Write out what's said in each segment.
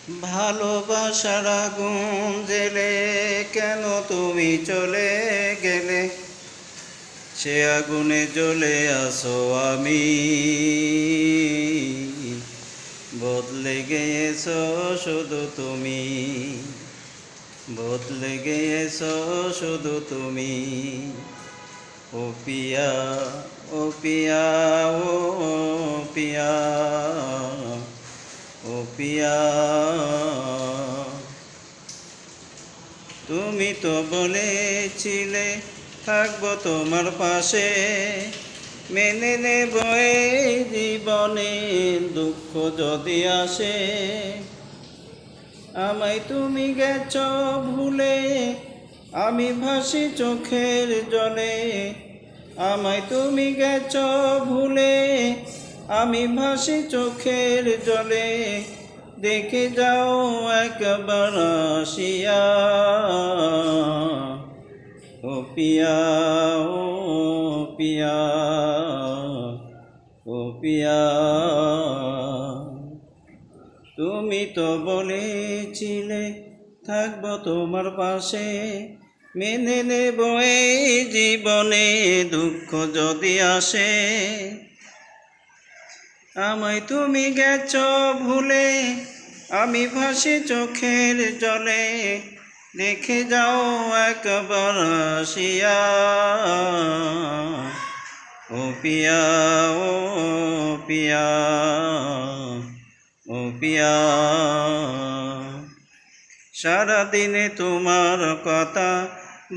ভালোবাসার আগুন জেলে কেন তুমি চলে গেলে? সে আগুনে জ্বলে আসো আমি, বদলে গেছো শুধু তুমি, বদলে গেছো শুধু তুমি। ও পিয়া, ও পিয়া, ও পিয়া, ও পিয়া। তুমি তো বলেছিলে থাকবো তোমার পাশে, মেনে নেব এই জীবনে দুঃখ যদি আসে। আমায় তুমি গেছ ভুলে, আমি ভাসি চোখের জলে। আমায় তুমি গেছ ভুলে, আমি ভাসি চোখের জলে। দেখে যাও একবার আসিয়া, ও পিয়া, ও পিয়া, ও পিয়া। তুমি তো বলেছিলে থাকবো তোমার পাশে, মেনে নেব এই জীবনে দুঃখ যদি আসে। আমায় তুমি গেছ ভুলে, আমি ভাসি চোখের জলে। দেখে যাও একবার আসিয়া, ও পিয়া, ও পিয়া, ও পিয়া। সারাদিনে তোমার কথা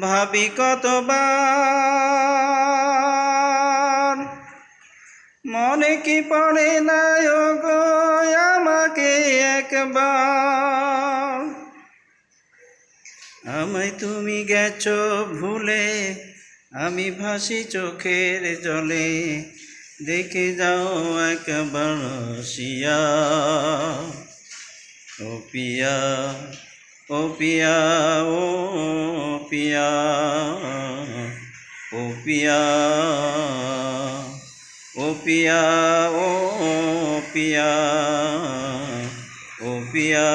ভাবি কতবার, মনে কি পড়ে না গো আমাকে একবার। আমায় তুমি গেছো ভুলে, আমি ভাসি চোখের জলে। দেখে যাও একবার আসিয়া, ও পিয়া, ও পিয়া, ও পিয়া, ও পিয়া, ও পিয়া, ও পিয়া, ও পিয়া।